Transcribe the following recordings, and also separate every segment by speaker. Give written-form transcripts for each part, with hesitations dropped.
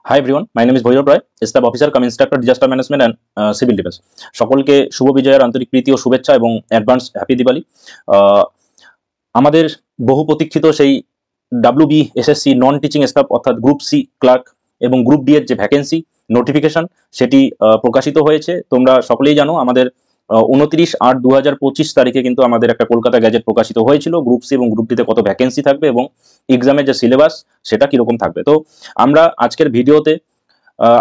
Speaker 1: High everyone, my name is Bhairav Roy, staff officer cum instructor disaster management and civil defence. সকলকে শুভ বিজয়ের আন্তরিক প্রীতি ও শুভেচ্ছা এবং অ্যাডভান্স হ্যাপি দিওয়ালি। আমাদের বহু প্রতীক্ষিত সেই WBSSC নন টিচিং স্টাফ অর্থাৎ গ্রুপ সি ক্লার্ক এবং গ্রুপ ডি এর যে ভ্যাকেন্সি নোটিফিকেশন সেটি প্রকাশিত হয়েছে। তোমরা সকলেই জানো আমাদের 29/8/2025 তারিখে কিন্তু আমাদের একটা কলকাতা গ্যাজেট প্রকাশিত হয়েছিল গ্রুপ সি এবং গ্রুপ ডিতে কত ভ্যাকেন্সি থাকবে এবং এক্সামের যে সিলেবাস সেটা কিরকম থাকবে। তো আমরা আজকের ভিডিওতে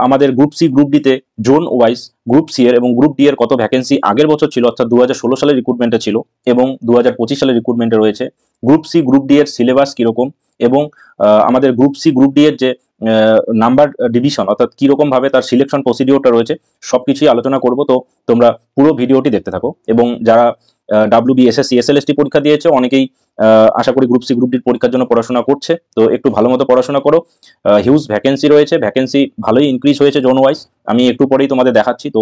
Speaker 1: আমাদের গ্রুপ সি গ্রুপ ডিতে জোন ওয়াইজ গ্রুপ সি এর এবং গ্রুপ ডি এর কত ভ্যাকেন্সি আগের বছর ছিল অর্থাৎ 2016 সালের রিক্রুটমেন্টে ছিল এবং 2025 সালের রিক্রুটমেন্টে রয়েছে, গ্রুপ সি গ্রুপ ডি এর সিলেবাস কিরকম এবং আমাদের গ্রুপ সি গ্রুপ ডি এর যে নাম্বার ডিভিশন অর্থাৎ কিরকম ভাবে তার সিলেকশন প্রসিডিওরটা রয়েছে সবকিছুই আলোচনা করব। তো তোমরা পুরো ভিডিওটি দেখতে থাকো এবং যারা WBSSC SLST পরীক্ষা দিয়েছে অনেকেই আশা করি গ্রুপ সি গ্রুপ ডির পরীক্ষার জন্য পড়াশোনা করছে, তো একটু ভালো মতো পড়াশোনা করো। হিউজ ভ্যাকেন্সি রয়েছে, ভ্যাকেন্সি ভালোই ইনক্রিজ হয়েছে জোন ওয়াইজ, আমি একটু পরেই তোমাদের দেখাচ্ছি। তো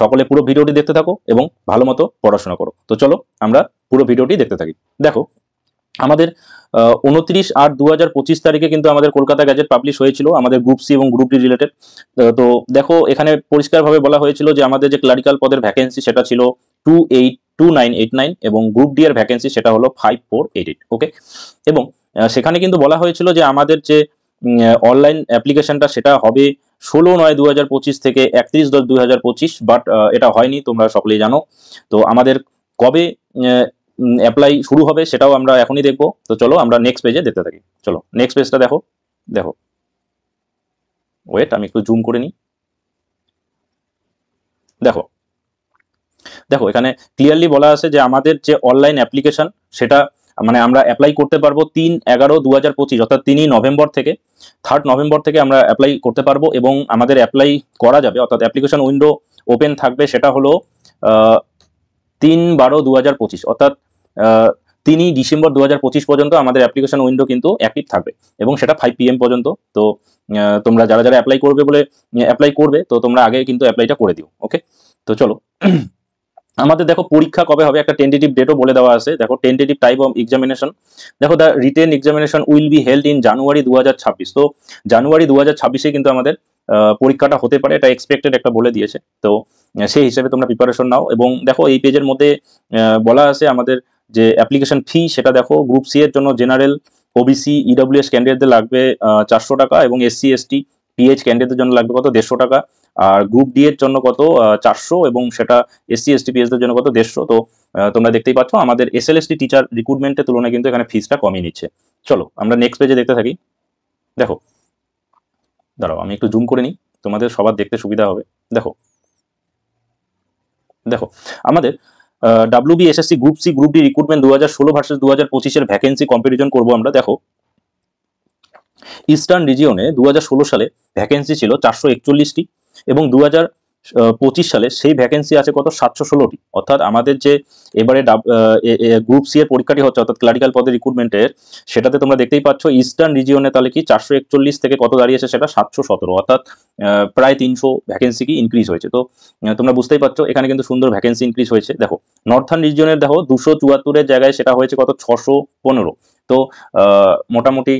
Speaker 1: সকলে পুরো ভিডিওটি দেখতে থাকো এবং ভালো মতো পড়াশোনা করো। তো চলো আমরা পুরো ভিডিওটি দেখতে থাকি। দেখো আমাদের 29/8/2025 তারিখে কিন্তু আমাদের কলকাতা গ্যাজেট পাবলিশ হয়েছিল আমাদের গ্রুপ সি এবং গ্রুপ ডি রিলেটেড। তো দেখো এখানে পরিষ্কারভাবে বলা হয়েছিল যে আমাদের যে ক্লারিক্যাল পদের ভ্যাকেন্সি সেটা ছিল 282989 এবং গ্রুপ ডি এর ভ্যাকেন্সি সেটা হলো 5488। ওকে, এবং সেখানে কিন্তু বলা হয়েছিল যে আমাদের যে অনলাইন অ্যাপ্লিকেশনটা সেটা হবে 16/9/2025 থেকে 31/10/2025, বাট এটা হয়নি, তোমরা সকলেই জানো। তো আমাদের কবে অ্যাপ্লাই শুরু হবে সেটাও আমরা এখনই দেখবো। তো চলো আমরা নেক্সট পেজে দেখতে থাকি। চলো নেক্সট পেজটা দেখো। দেখো ওয়েট, আমি একটু জুম করে নিই। দেখো দেখো এখানে ক্লিয়ারলি বলা আছে যে আমাদের যে অনলাইন অ্যাপ্লিকেশন সেটা মানে আমরা অ্যাপ্লাই করতে পারবো 3/11/2025 অর্থাৎ 3 নভেম্বর থেকে 3 নভেম্বর থেকে আমরা অ্যাপ্লাই করতে পারবো এবং আমাদের অ্যাপ্লাই করা যাবে অর্থাৎ অ্যাপ্লিকেশন উইন্ডো ওপেন থাকবে সেটা হলো 3/12/2025 অর্থাৎ 3 ডিসেম্বর 2025 পর্যন্ত আমাদের অ্যাপ্লিকেশন উইন্ডো কিন্তু অ্যাক্টিভ থাকবে এবং সেটা 5 PM পর্যন্ত। তো তোমরা যারা যারা অ্যাপ্লাই করবে বলে অ্যাপ্লাই করবে তো তোমরা আগে কিন্তু অ্যাপ্লাইটা করে দিও। ওকে, তো চলো আমাদের দেখো পরীক্ষা কবে হবে একটা টেন্টেটিভ ডেটও বলে দেওয়া আছে। দেখো টেন্টেটিভ টাইপ অফ এক্সামিনেশন, দেখো the written examination will be held in January 2026। তো জানুয়ারি 2026-এ কিন্তু আমাদের পরীক্ষাটা হতে পারে, এটা এক্সপেক্টেড একটা বলে দিয়েছে। তো সেই হিসেবে তোমরা প্রিপারেশন নাও এবং দেখো এই পেজের মধ্যে বলা আছে আমাদের যে অ্যাপ্লিকেশন ফি সেটা দেখো গ্রুপ সি এর জন্য জেনারেল ওবিসি ইডব্লিউএস ক্যান্ডিডেটদের লাগবে 400 টাকা এবং SC ST PH ক্যান্ডিডেটদের জন্য লাগবে কত 150 টাকা, আর গ্রুপ ডি এর জন্য কত 400 এবং সেটা SC ST PH দের জন্য কত 150। তো তোমরা দেখতেই পাচ্ছ আমাদের SLST টিচার রিক্রুটমেন্টের তুলনায় কিন্তু এখানে ফিসটা কমিয়ে নিচ্ছে। চলো আমরা নেক্সট পেজে দেখতে থাকি। দেখো দাঁড়াও আমি একটু জুম করে নিই, তোমাদের সবার দেখতে সুবিধা হবে। দেখো দেখো আমাদের WBSSC group C group D recruitment 2016 versus 2025-এর ভ্যাকেন্সি কম্পারিজন করবো আমরা। দেখো ইস্টার্ন রিজিয়নে 2016 সালে ভ্যাকেন্সি ছিল 441টি এবং 2025 সালে সেই ভ্যাকেন্সি আছে কত 716টি। অর্থাৎ আমাদের যে এবারে গ্রুপ সি এর পরীক্ষাটি হচ্ছে অর্থাৎ ক্লারিক্যাল পদের রিক্রুটমেন্টের, সেটাতে তোমরা দেখতেই পাচ্ছ ইস্টার্ন রিজিয়নে তাহলে কি 441 থেকে কত দাঁড়িয়েছে সেটা 717, অর্থাৎ প্রায় 300 ভ্যাকেন্সি কি ইনক্রিজ হয়েছে। তো তোমরা বুঝতেই পারছো এখানে কিন্তু সুন্দর ভ্যাকেন্সি ইনক্রিজ হয়েছে। দেখো নর্থার্ন রিজিয়নের দেখো 274-এর জায়গায় সেটা হয়েছে কত 615। তো মোটামুটি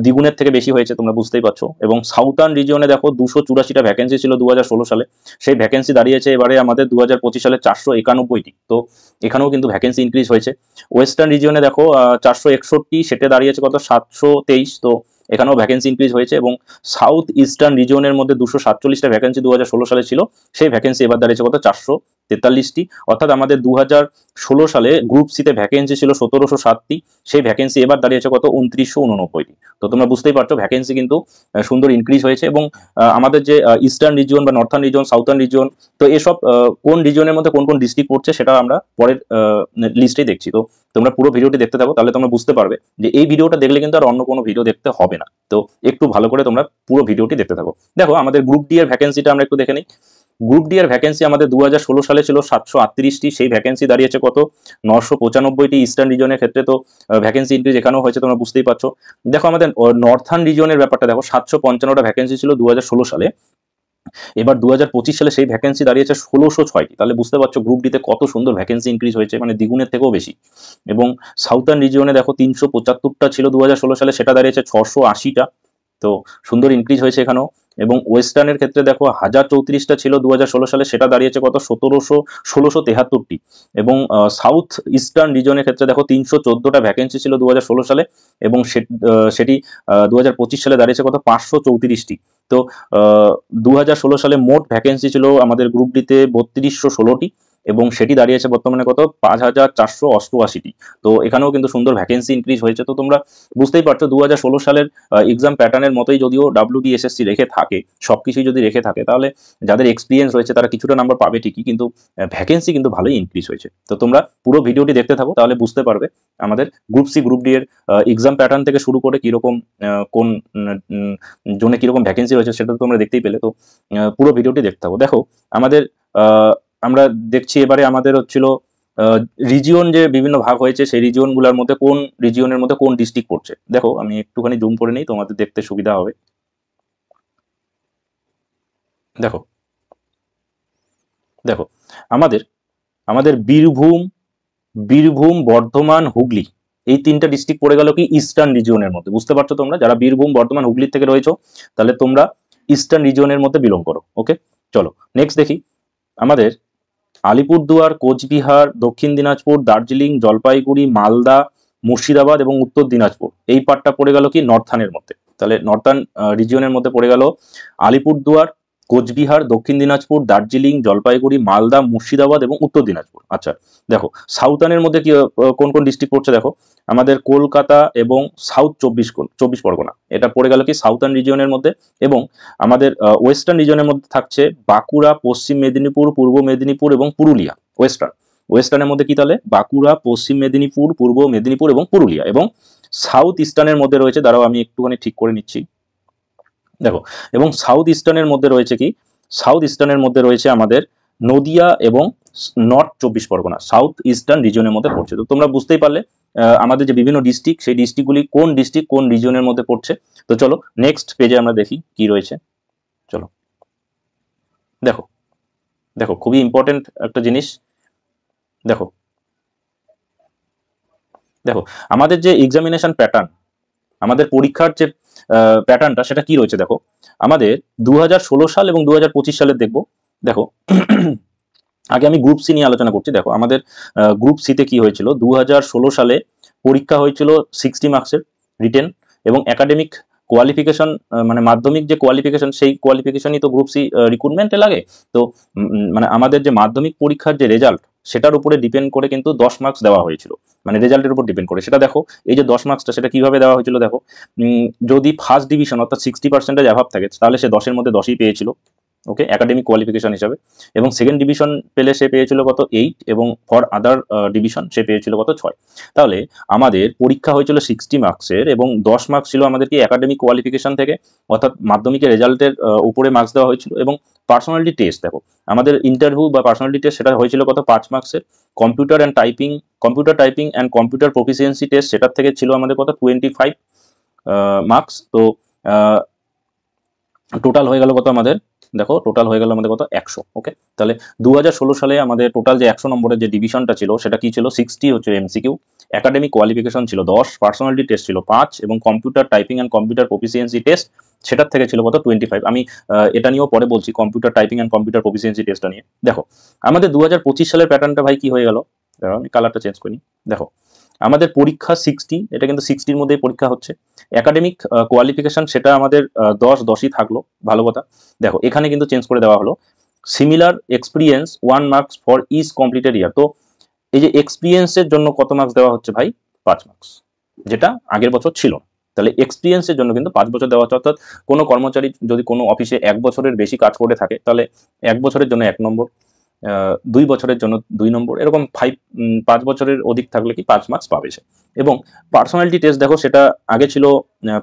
Speaker 1: দ্বিগুণের থেকে বেশি হয়েছে, তোমরা বুঝতেই পারছো। এবং সাউথার্ন রিজিয়নে দেখো 284টা ভ্যাকেন্সি ছিল 2016 সালে, সেই ভ্যাকেন্সি দাঁড়িয়েছে এবারে আমাদের 2025 সালে 491টি। তো এখানেও কিন্তু ভ্যাকেন্সি ইনক্রিজ হয়েছে। ওয়েস্টার্ন রিজিয়নে দেখো 461, সেটা দাঁড়িয়েছে কত 723। তো এখানেও ভ্যাকেন্সি ইনক্রিজ হয়েছে। এবং সাউথ ইস্টার্ন রিজিয়নের মধ্যে 247টা ভ্যাকেন্সি 2016 সালে ছিল, সেই ভ্যাকেন্সি এবার দাঁড়িয়েছে কত 443টি। অর্থাৎ আমাদের 2016 সালে গ্রুপ সিতে ভ্যাকেন্সি ছিল 1707টি, সেই ভ্যাকেন্সি এবার দাঁড়িয়েছে কত 2989টি। তো তোমরা বুঝতেই পারছো ভ্যাকেন্সি কিন্তু সুন্দর ইনক্রিজ হয়েছে। এবং আমাদের যে ইস্টার্ন রিজিয়ন বা নর্থার্ন রিজিয়ন সাউথার্ন রিজিয়ন, তো এসব কোন রিজিয়নের মধ্যে কোন কোন ডিস্ট্রিক্ট পড়ছে সেটা আমরা পরের লিস্টেই দেখছি। তো তোমরা পুরো ভিডিওটি দেখতে থাকো, তাহলে তোমরা বুঝতে পারবে যে এই ভিডিওটা দেখলে কিন্তু আর অন্য কোনো ভিডিও দেখতে হবে না। তো একটু ভালো করে তোমরা পুরো ভিডিওটি দেখতে থাকো। দেখো আমাদের গ্রুপ ডি এর ভ্যাকেন্সিটা আমরা একটু দেখে নিই। গ্রুপ ডি এর ভ্যাকেন্সি আমাদের 2016 সালে ছিল 738টি, সেই ভ্যাকেন্সি দাঁড়িয়েছে কত 995টি ইস্টার্ন রিজনের ক্ষেত্রে। তো ভ্যাকেন্সি ইনক্রিজ এখানেও হয়েছে, তোমরা বুঝতেই পারছো। দেখো আমাদের নর্থার্ন রিজনের ব্যাপারটা দেখো 755টা ভ্যাকেন্সি ছিল 2016 সালে, এবার 2025 সালে সেই ভ্যাকেন্সি দাঁড়িয়েছে 1606টি। তাহলে বুঝতে পারছো গ্রুপ ডিতে কত সুন্দর ভ্যাকেন্সি ইনক্রিজ হয়েছে, মানে দ্বিগুণের থেকেও বেশি। এবং সাউথার্ন রিজিয়নে দেখো 375টা ছিল 2016 সালে, সেটা দাঁড়িয়েছে 680টা। তো সুন্দর ইনক্রিজ হয়েছে এখানেও। এবং ওয়েস্টার্নের ক্ষেত্রে দেখো 1034টা ছিল 2016 সালে, সেটা দাঁড়িয়েছে কত 1673টি। এবং সাউথ ইস্টার্ন রিজনের ক্ষেত্রে দেখো 314টা ভ্যাকেন্সি ছিল 2016 সালে, এবং সেটি 2025 সালে দাঁড়িয়েছে কত 534টি। তো 2016 সালে মোট ভ্যাকেন্সি ছিল আমাদের গ্রুপ ডিতে 3216টি, এবং সেটি দাঁড়িয়েছে বর্তমানে কত 5488টি। তো এখানেও কিন্তু সুন্দর ভ্যাকেন্সি ইনক্রিজ হয়েছে। তো তোমরা বুঝতেই পারছো 2016 সালের এক্সাম প্যাটার্নের মতোই যদিও WBSSC রেখে থাকে, সবকিছুই যদি রেখে থাকে, তাহলে যাদের এক্সপিরিয়েন্স রয়েছে তারা কিছুটা নাম্বার পাবে ঠিকই, কিন্তু ভ্যাকেন্সি কিন্তু ভালোই ইনক্রিজ হয়েছে। তো তোমরা পুরো ভিডিওটি দেখতে থাকো, তাহলে বুঝতে পারবে আমাদের গ্রুপ সি গ্রুপ ডি এর এক্সাম প্যাটার্ন থেকে শুরু করে কিরকম কোন জোনে কিরকম ভ্যাকেন্সি রয়েছে সেটা তো তোমরা দেখতেই পেলে। তো পুরো ভিডিওটি দেখতে থাকো। দেখো আমাদের আমরা দেখছি এবারে আমাদের হচ্ছিল রিজিয়ন যে বিভিন্ন ভাগ হয়েছে, সেই রিজিয়নগুলোর মধ্যে কোন রিজিয়নের মধ্যে কোন ডিস্ট্রিক্ট পড়ছে। দেখো আমি একটুখানি জুম করে নিই, তোমাদের দেখতে সুবিধা হবে। দেখো দেখো আমাদের আমাদের বীরভূম বর্ধমান হুগলি এই তিনটা ডিস্ট্রিক্ট পড়ে গেল কি ইস্টার্ন রিজিয়নের মধ্যে। বুঝতে পারছো তোমরা যারা বীরভূম বর্ধমান হুগলির থেকে রয়েছো, তাহলে তোমরা ইস্টার্ন রিজিয়নের মধ্যে বিলং করো। ওকে, চলো নেক্সট দেখি। আমাদের আলিপুরদুয়ার, কোচবিহার, দক্ষিণ দিনাজপুর, দার্জিলিং, জলপাইগুড়ি, মালদা, মুর্শিদাবাদ এবং উত্তর দিনাজপুর এই পার্টটা পড়ে গেল কি নর্থানের মধ্যে। তাহলে নর্থার্ন রিজিয়নের মধ্যে পড়ে গেল আলিপুরদুয়ার, কোচবিহার, দক্ষিণ দিনাজপুর, দার্জিলিং, জলপাইগুড়ি, মালদা, মুর্শিদাবাদ এবং উত্তর দিনাজপুর। আচ্ছা দেখো সাউথার্নের মধ্যে কি কোন কোন ডিস্ট্রিক্ট পড়ছে। দেখো আমাদের কলকাতা এবং সাউথ চব্বিশ পরগনা এটা পড়ে গেল কি সাউথার্ন রিজিয়নের মধ্যে। এবং আমাদের ওয়েস্টার্ন রিজনের মধ্যে থাকছে বাঁকুড়া, পশ্চিম মেদিনীপুর, পূর্ব মেদিনীপুর এবং পুরুলিয়া। ওয়েস্টার্নের মধ্যে কি তাহলে বাঁকুড়া, পশ্চিম মেদিনীপুর, পূর্ব মেদিনীপুর এবং পুরুলিয়া। এবং সাউথ ইস্টার্নের মধ্যে রয়েছে, দাঁড়াও আমি একটুখানি ঠিক করে নিচ্ছি। দেখো এবং সাউথ ইস্টার্নের মধ্যে রয়েছে কি, সাউথ ইস্টার্নের মধ্যে রয়েছে আমাদের নদিয়া এবং নর্থ চব্বিশ পরগনা সাউথ ইস্টার্ন রিজনের মধ্যে পড়ছে। তো তোমরা বুঝতেই পারলে আমাদের যে বিভিন্ন ডিস্ট্রিক্ট, সেই ডিস্ট্রিক্টগুলি কোন ডিস্ট্রিক্ট কোন রিজনের মধ্যে পড়ছে। তো চলো নেক্সট পেজে আমরা দেখি কি রয়েছে। চলো দেখো দেখো খুবই ইম্পর্টেন্ট একটা জিনিস। দেখো দেখো আমাদের যে এক্সামিনেশন প্যাটার্ন, আমাদের পরীক্ষার যে প্যাটার্নটা সেটা কি রয়েছে। দেখো আমাদের 2016 সাল এবং 2025 সালের দেখবো। দেখো আগে আমি গ্রুপ সি নিয়ে আলোচনা করছি। দেখো আমাদের গ্রুপ সিতে কি হয়েছিল, 2016 সালে পরীক্ষা হয়েছিল 60 মার্কসের রিটেন, এবং একাডেমিক কোয়ালিফিকেশন মানে মাধ্যমিক যে কোয়ালিফিকেশন, সেই কোয়ালিফিকেশনই তো গ্রুপ সি রিক্রুটমেন্টে লাগে। তো মানে আমাদের যে মাধ্যমিক পরীক্ষার যে রেজাল্ট, সেটার উপরে ডিপেন্ড করে কিন্তু 10 মার্কস দেওয়া হয়েছিল, মানে রেজাল্টের উপর ডিপেন্ড করে। সেটা দেখো এই যে 10 মার্কসটা সেটা কিভাবে দেওয়া হয়েছিল। দেখো যদি ফার্স্ট ডিভিশন অর্থাৎ 60% অ্যাভাব থাকে, তাহলে সে 10-এর মধ্যে 10ই পেয়েছিল, ওকে, একাডেমিক কোয়ালিফিকেশন হিসাবে। এবং সেকেন্ড ডিভিশন পেলে সে পেয়েছিল কত 8, এবং ফর আদার ডিভিশন সে পেয়েছিল কত 6। তাহলে আমাদের পরীক্ষা হয়েছিল 60 মার্কসের, এবং 10 মার্কস ছিল আমাদের কি একাডেমিক কোয়ালিফিকেশন থেকে, অর্থাৎ মাধ্যমিকের রেজাল্টের উপরে মার্কস দেওয়া হয়েছিল। এবং পার্সোনালিটি টেস্ট, দেখো আমাদের ইন্টারভিউ বা পার্সোনালিটি টেস্ট সেটা হয়েছিল কত 5 মার্কসের। Computer typing and computer proficiency test সেটার থেকে ছিল আমাদের কত 25 মার্কস। তো টোটাল হয়ে গেল কত আমাদের, দেখো টোটাল হয়ে গেল আমাদের কত 100। ওকে, তাহলে 2016 সালে আমাদের টোটাল যে 100 নম্বরের যে ডিভিশনটা ছিল সেটা কি ছিল 60 হচ্ছে এমসিকিউ, একাডেমিক কোয়ালিফিকেশন ছিল 10, পার্সোনালিটি টেস্ট ছিল 5, এবং computer typing and computer proficiency test সেটার থেকে ছিল কত 25। আমি এটা নিয়েও পরে বলছি, computer typing and computer proficiency টেস্টটা নিয়ে। দেখো আমাদের 2025 সালের প্যাটার্নটা ভাই কি হয়ে গেল, আমি কালারটা চেঞ্জ করি। দেখো আমাদের পরীক্ষা 60, এটা কিন্তু 60-র মধ্যেই পরীক্ষা হচ্ছে। একাডেমিক কোয়ালিফিকেশন সেটা আমাদের 10-10ই থাকলো, ভালো কথা। দেখো এখানে কিন্তু চেঞ্জ করে দেওয়া হলো, similar experience 1 marks for each completed year. তো এই যে এক্সপিরিয়েন্সের জন্য কত মার্কস দেওয়া হচ্ছে ভাই 5 মার্কস, যেটা আগের বছর ছিল। তাহলে এক্সপিরিয়েন্সের জন্য কিন্তু 5 বছর দেওয়া হচ্ছে, অর্থাৎ কোনো কর্মচারী যদি কোনো অফিসে 1 বছরের বেশি কাজ করে থাকে, তাহলে 1 বছরের জন্য 1 নম্বর, 2 বছরের জন্য 2 নম্বর, এরকম 5 বছরের অধিক থাকলে কি 5 মার্কস পাবে সে। এবং পার্সোনালিটি টেস্ট দেখো সেটা আগে ছিল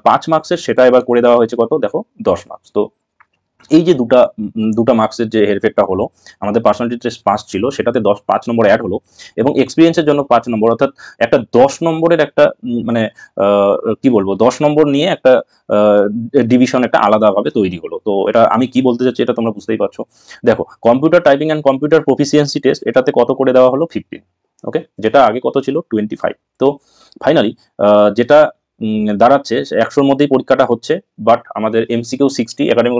Speaker 1: 5 মার্কসের, সেটা এবার করে দেওয়া হয়েছে কত দেখো 10 মার্কস। তো এই যে দুটা মার্কসের যে হেরফেরটা হলো, আমাদের পার্সোনালিটি টেস্ট 5 ছিল, সেটাতে 5 নম্বর অ্যাড হলো, এবং এক্সপিরিয়েন্সের জন্য 5 নম্বর, অর্থাৎ একটা 10 নম্বরের একটা মানে কি বলবো 10 নম্বর নিয়ে একটা ডিভিশন একটা আলাদাভাবে তৈরি হলো। তো এটা আমি কি বলতে চাচ্ছি এটা তোমরা বুঝতেই পারছো। দেখো computer typing and computer proficiency test এটাতে কত করে দেওয়া হলো 15, ওকে, যেটা আগে কত ছিল 25। তো ফাইনালি যেটা দাঁড়াচ্ছে 100-র মধ্যেই পরীক্ষাটা হচ্ছে, বাট আমাদের এমসিকিউ 60, একাডেমিক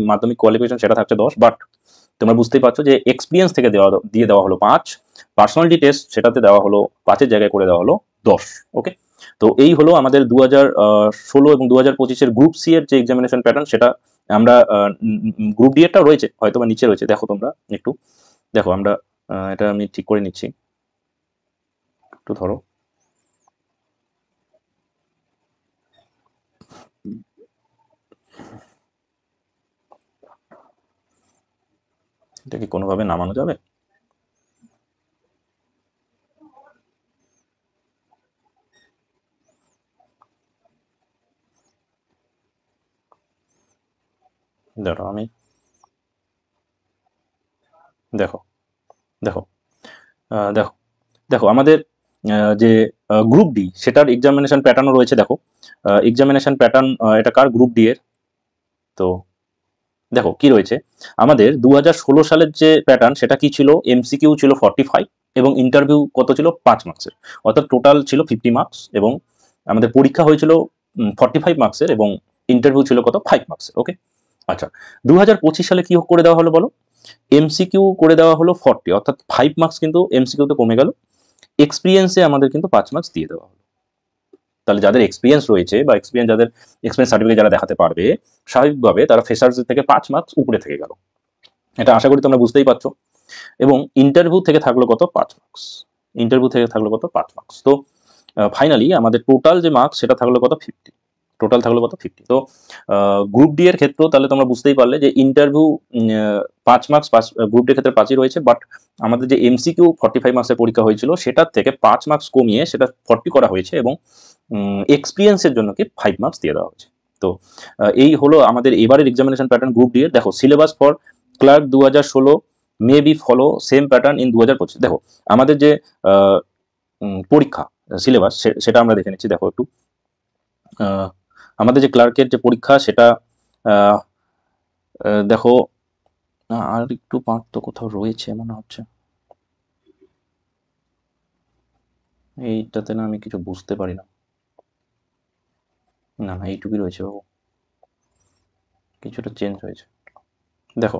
Speaker 1: মাধ্যমিক কোয়ালিফিকেশন সেটা থাকছে 10, বাট তোমরা বুঝতেই পারছো যে এক্সপিরিয়েন্স থেকে দিয়ে দেওয়া হলো 5, পার্সোনালিটি টেস্ট সেটাতে দেওয়া হলো 5-এর জায়গায় করে দেওয়া হলো 10। ওকে, তো এই হলো আমাদের 2016 এবং 2025-এর গ্রুপ সি এর যে এক্সামিনেশন প্যাটার্ন, সেটা আমরা গ্রুপ ডি এরটা রয়েছে হয়তো বা নিচে রয়েছে, দেখো তোমরা একটু দেখো, আমরা এটা আমি ঠিক করে নিচ্ছি, একটু ধরো। এটা কি কোনোভাবে নামানো যাবে? দেখো আমি দেখো দেখো দেখো দেখো আমাদের যে গ্রুপ ডি সেটার এক্সামিনেশন প্যাটার্নও রয়েছে। দেখো এক্সামিনেশন প্যাটার্ন এটা কার, গ্রুপ ডি এর। তো দেখো কি রয়েছে, আমাদের 2016 সালের যে প্যাটার্ন সেটা কি ছিল, এমসিকিউ ছিল 45 এবং ইন্টারভিউ কত ছিল 5 মার্কসের, অর্থাৎ টোটাল ছিল 50 মার্কস, এবং আমাদের পরীক্ষা হয়েছিল 45 মার্কসের এবং ইন্টারভিউ ছিল কত 5 মার্কসের। ওকে, আচ্ছা 2025 সালে কি করে দেওয়া হলো বলো, এমসিকিউ করে দেওয়া হলো 40, অর্থাৎ 5 মার্কস কিন্তু এমসিকিউতে কমে গেল, এক্সপিরিয়েন্সে আমাদের কিন্তু 5 মার্কস দিয়ে দেওয়া হলো। তাহলে যাদের এক্সপিরিয়েন্স রয়েছে বা যাদের এক্সপিরিয়েন্স সার্টিফিকেট যারা দেখাতে পারবে, স্বাভাবিকভাবে তারা ফ্রেশার্স থেকে 5 মার্কস উপরে থেকে গেল, এটা আশা করি তোমরা বুঝতেই পারছো। এবং ইন্টারভিউ থেকে থাকলো কত 5 মার্কস, ইন্টারভিউ থেকে থাকলো কত 5 মার্কস। তো ফাইনালি আমাদের টোটাল যে মার্কস সেটা থাকলো কত 50, টোটাল থাকলো কত 50। তো গ্রুপ ডি এর ক্ষেত্রেও তাহলে তোমরা বুঝতেই পারলে যে ইন্টারভিউ 5 মার্কস, গ্রুপ ডি এর ক্ষেত্রে 5ই রয়েছে, বাট আমাদের যে এমসিকিউ 45 মার্কসের পরীক্ষা হয়েছিল সেটার থেকে 5 মার্কস কমিয়ে সেটা 40 করা হয়েছে, এবং এক্সপিরিয়েন্সের জন্য কি 5 মার্কস দিয়ে দেওয়া হয়েছে। তো এই হলো আমাদের এবারের এক্সামিনেশন প্যাটার্ন গ্রুপ ডি এর। দেখো syllabus for clerk 2016 may be follow same pattern in 2025। দেখো আমাদের যে পরীক্ষা সিলেবাস সেটা আমরা দেখে নিচ্ছি। দেখো একটু আমাদের যে ক্লার্কের যে পরীক্ষা সেটা দেখো আর একটু পার্থক্য কোথাও রয়েছে মনে হচ্ছে, এইটাতে না আমি কিছু বুঝতে পারি না, না না এইটুকুই রয়েছে বাবু, কিছুটা চেঞ্জ হয়েছে। দেখো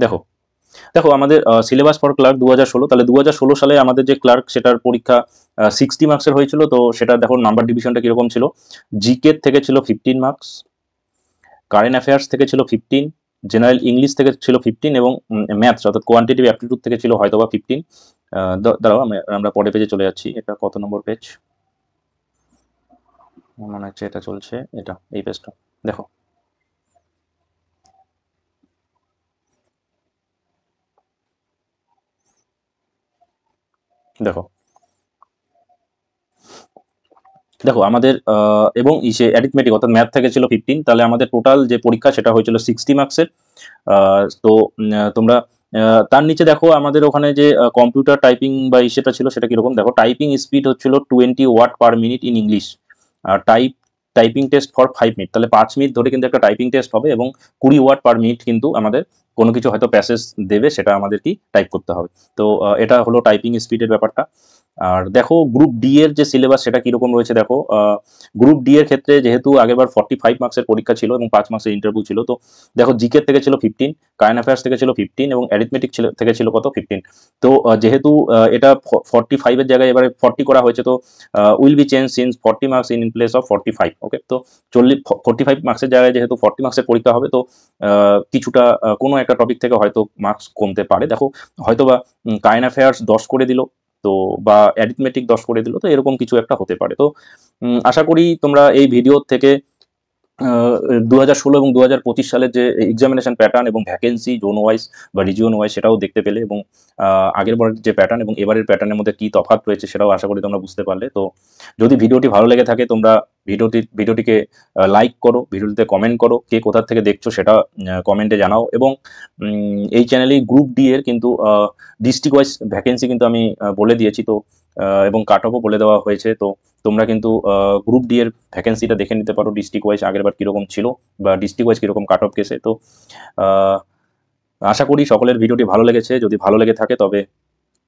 Speaker 1: দেখো দেখো আমাদের সিলেবাস ফর ক্লার্ক 2016, তাহলে 2016 সালে আমাদের যে ক্লার্ক সেটার পরীক্ষা 60 মার্কসের হয়েছিল। তো সেটা দেখো নাম্বার ডিভিশনটা কিরকম ছিল, জিকে থেকে ছিল 15 মার্কস, কারেন্ট অ্যাফেয়ার্স থেকে ছিল 15, জেনারেল ইংলিশ থেকে ছিল 15, এবং ম্যাথস অর্থাৎ কোয়ান্টিটিভ অ্যাপটিটিউড থেকে ছিল হয়তোবা 15। দাঁড়াও আমরা পরের পেজে চলে যাচ্ছি, এটা কত নম্বর পেজ, মনে হচ্ছে এটা চলছে, এটা এই পেজটা। দেখো দেখো দেখো আমাদের এবং ইসে অ্যারিথমেটিক অর্থাৎ ম্যাথ থেকে ছিল 15, তাহলে আমাদের টোটাল যে পরীক্ষা সেটা হয়েছিল 60 মার্কসের। তো তোমরা তার নিচে দেখো আমাদের ওখানে যে কম্পিউটার টাইপিং বা ইসেটা ছিল সেটা কিরকম, দেখো টাইপিং স্পিড হচ্ছিল 20 ওয়াট পার মিনিট ইন ইংলিশ, আর টাইপিং টেস্ট ফর 5 মিনিট, তাহলে 5 মিনিট ধরে কিন্তু একটা টাইপিং টেস্ট হবে, এবং 20 ওয়াট পার মিনিট কিন্তু আমাদের কোনো কিছু হয়তো প্যাসেজ দেবে সেটা আমাদের কি টাইপ করতে হবে। তো এটা হলো টাইপিং স্পিডের ব্যাপারটা। আর দেখো গ্রুপ ডি এর যে সিলেবাস সেটা কিরকম রয়েছে, দেখো গ্রুপ ডি এর ক্ষেত্রে যেহেতু আগেরবার 45 মার্কসের পরীক্ষা ছিল এবং 5 মার্কসের ইন্টারভিউ ছিল, তো দেখো জিকে থেকে ছিল 15, কারেন্ট অ্যাফেয়ার্স থেকে ছিল 15, এবং অ্যারিথমেটিক থেকে ছিল কত 15। তো যেহেতু এটা 45 এর জায়গায় এবারে 40 করা হয়েছে, তো will be change since 40 marks in place of 45। ওকে, তো 45 মার্কসের জায়গায় যেহেতু 40 মার্কসের পরীক্ষা হবে, তো কিছুটা কোনো একটা টপিক থেকে হয়তো মার্কস কমতে পারে। দেখো হয়তোবা কারেন্ট অ্যাফেয়ার্স 10 করে দিল, তো বা অ্যারিথমেটিক 10 করে দিল, তো এরকম কিছু একটা হতে পারে। তো আশা করি তোমরা এই ভিডিও থেকে 2016 এবং 2025 সালের যে এক্সামিনেশন প্যাটার্ন এবং ভ্যাকেন্সি জোন ওয়াইজ বা রিজিয়ন ওয়াইজ সেটাও দেখতে পেলে, এবং আগের বারের যে প্যাটার্ন এবং এবারের প্যাটার্নের মধ্যে কি তফাৎ রয়েছে সেটাও আশা করি তোমরা বুঝতে পারলে। তো যদি ভিডিওটি ভালো লেগে থাকে তোমরা ভিডিওটিকে লাইক করো, ভিডিওটিতে কমেন্ট করো, কে কোথা থেকে দেখছো সেটা কমেন্টে জানাও, এবং এই চ্যানেলেই গ্রুপ ডি এর কিন্তু ডিস্ট্রিক্ট ওয়াইজ ভ্যাকেন্সি কিন্তু আমি বলে দিয়েছি, তো এবং কাট অফও বলে দেওয়া হয়েছে। তো তোমরা কিন্তু গ্রুপ ডি এর ভ্যাকেন্সিটা দেখে নিতে পারো ডিস্ট্রিক্ট ওয়াইজ আগেরবার কীরকম ছিল বা ডিস্ট্রিক্ট ওয়াইজ কীরকম কাট অফ গেছে। তো আশা করি সকলের ভিডিওটি ভালো লেগেছে, যদি ভালো লেগে থাকে তবে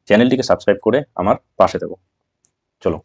Speaker 1: চ্যানেলটিকে সাবস্ক্রাইব করে আমার পাশে থেকো। চলো।